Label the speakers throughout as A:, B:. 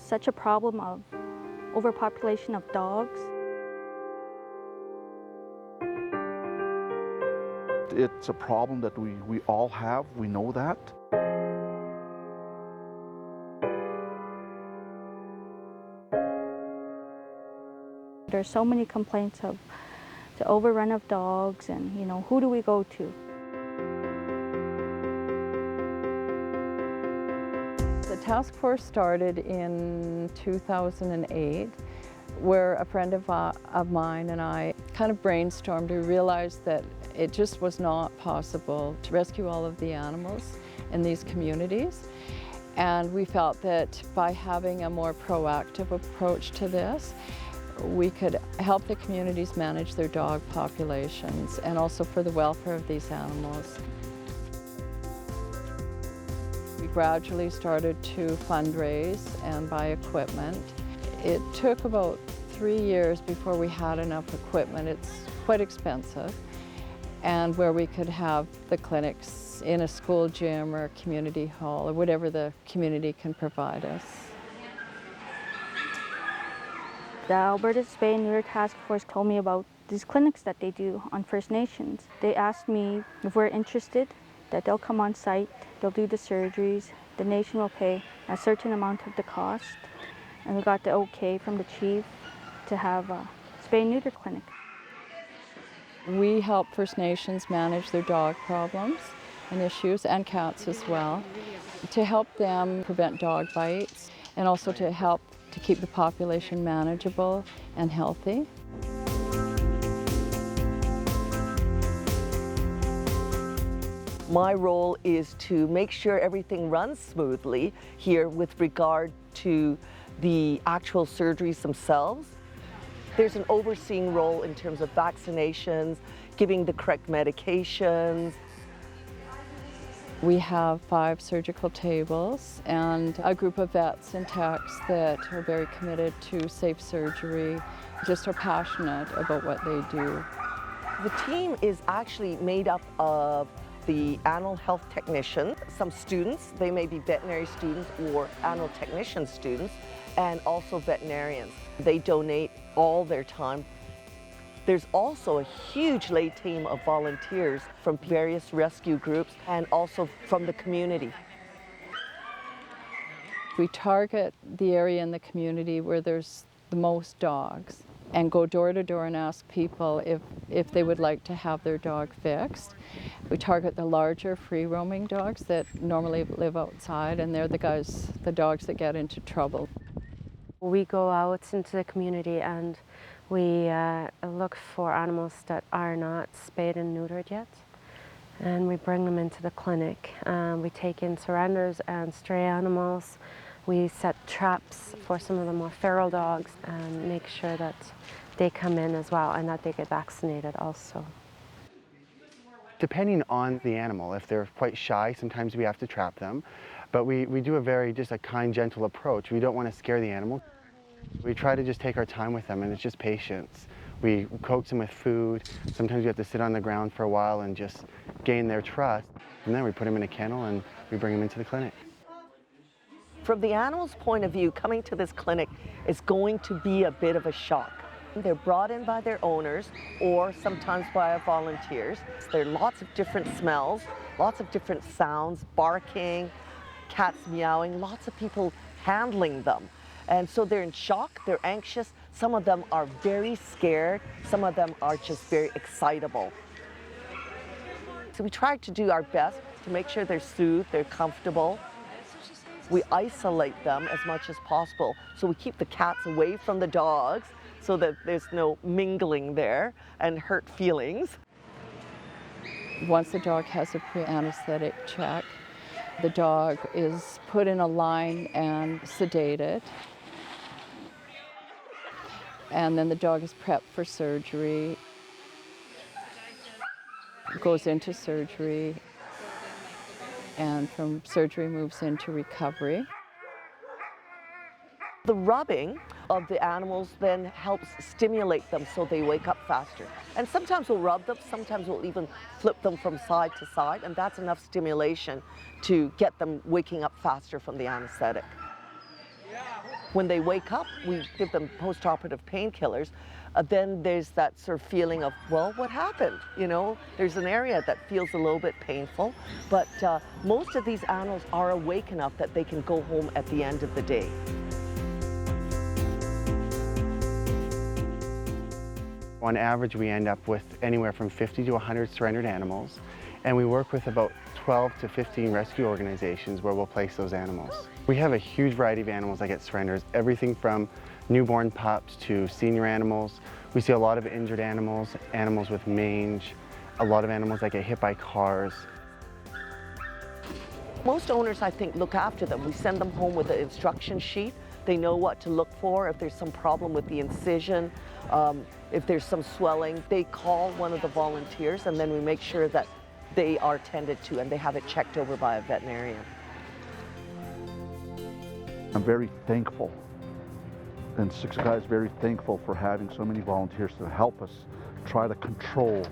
A: such a problem of overpopulation of dogs.
B: It's a problem that we all have, we know that.
A: There's so many complaints of the overrun of dogs, and who do we go to?
C: The task force started in 2008, where a friend of mine and I kind of brainstormed. We realized that it just was not possible to rescue all of the animals in these communities. And we felt that by having a more proactive approach to this, we could help the communities manage their dog populations and also for the welfare of these animals. We gradually started to fundraise and buy equipment. It took about 3 years before we had enough equipment. It's quite expensive, and where we could have the clinics in a school gym or a community hall or whatever the community can provide us.
A: The Alberta Spay Neuter Task Force told me about these clinics that they do on First Nations. They asked me if we're interested, that they'll come on site, they'll do the surgeries, the nation will pay a certain amount of the cost, and we got the okay from the chief to have a spay neuter clinic.
C: We help First Nations manage their dog problems and issues, and cats as well, to help them prevent dog bites and also to help to keep the population manageable and healthy.
D: My role is to make sure everything runs smoothly here with regard to the actual surgeries themselves. There's an overseeing role in terms of vaccinations, giving the correct medications.
C: We have 5 surgical tables and a group of vets and techs that are very committed to safe surgery, just are passionate about what they do.
D: The team is actually made up of the animal health technician, some students, they may be veterinary students or animal technician students, and also veterinarians. They donate all their time. There's also a huge lay team of volunteers from various rescue groups and also from the community.
C: We target the area in the community where there's the most dogs and go door to door and ask people if they would like to have their dog fixed. We target the larger free-roaming dogs that normally live outside, and they're the dogs that get into trouble.
E: We go out into the community and we look for animals that are not spayed and neutered yet, and we bring them into the clinic. We take in surrenders and stray animals. We set traps for some of the more feral dogs and make sure that they come in as well and that they get vaccinated also.
F: Depending on the animal, if they're quite shy, sometimes we have to trap them. But we do just a kind, gentle approach. We don't want to scare the animal. We try to just take our time with them, and it's just patience. We coax them with food. Sometimes we have to sit on the ground for a while and just gain their trust. And then we put them in a kennel and we bring them into the clinic.
D: From the animal's point of view, coming to this clinic is going to be a bit of a shock. They're brought in by their owners or sometimes by our volunteers. There are lots of different smells, lots of different sounds, barking, cats meowing, lots of people handling them. And so they're in shock, they're anxious. Some of them are very scared. Some of them are just very excitable. So we try to do our best to make sure they're soothed, they're comfortable. We isolate them as much as possible. So we keep the cats away from the dogs so that there's no mingling there and hurt feelings.
C: Once the dog has a pre-anesthetic check, the dog is put in a line and sedated. And then the dog is prepped for surgery, goes into surgery, and from surgery moves into recovery.
D: The rubbing of the animals then helps stimulate them so they wake up faster. And sometimes we'll rub them, sometimes we'll even flip them from side to side, and that's enough stimulation to get them waking up faster from the anesthetic. When they wake up, we give them post-operative painkillers. Then there's that sort of feeling of, well, what happened? You know, there's an area that feels a little bit painful, but most of these animals are awake enough that they can go home at the end of the day.
F: On average, we end up with anywhere from 50 to 100 surrendered animals, and we work with about 12 to 15 rescue organizations where we'll place those animals. We have a huge variety of animals that get surrendered, everything from newborn pups to senior animals. We see a lot of injured animals, animals with mange, a lot of animals that get hit by cars.
D: Most owners, I think, look after them. We send them home with an instruction sheet. They know what to look for. If there's some problem with the incision, if there's some swelling, they call one of the volunteers, and then we make sure that they are tended to and they have it checked over by a veterinarian.
B: I'm very thankful, and Six Guys very thankful for having so many volunteers to help us try to control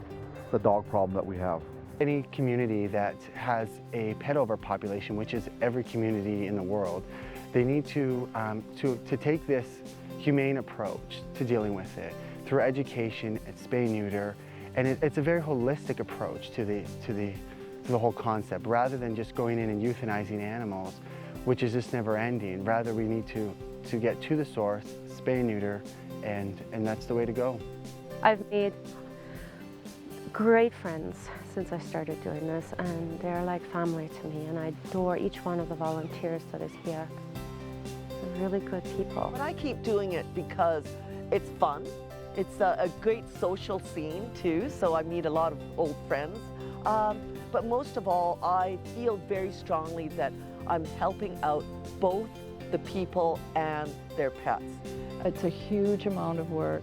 B: the dog problem that we have.
F: Any community that has a pet overpopulation, which is every community in the world, they need to take this humane approach to dealing with it through education, it's spay neuter, and it's a very holistic approach to the whole concept, rather than just going in and euthanizing animals, which is just never ending. Rather, we need to get to the source, spay neuter, and that's the way to go.
E: I've made great friends since I started doing this, and they're like family to me, and I adore each one of the volunteers that is here. They're really good people.
D: But I keep doing it because it's fun. It's a great social scene too, so I meet a lot of old friends. But most of all, I feel very strongly that I'm helping out both the people and their pets.
C: It's a huge amount of work,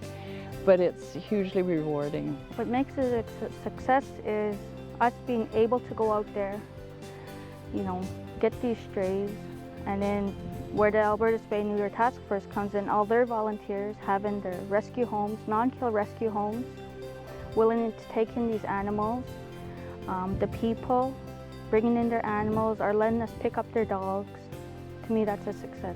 C: but it's hugely rewarding.
A: What makes it a success is us being able to go out there, you know, get these strays, and then where the Alberta Spay Neuter Task Force comes in, all their volunteers having their rescue homes, non-kill rescue homes, willing to take in these animals. The people bringing in their animals or letting us pick up their dogs. To me, that's a success.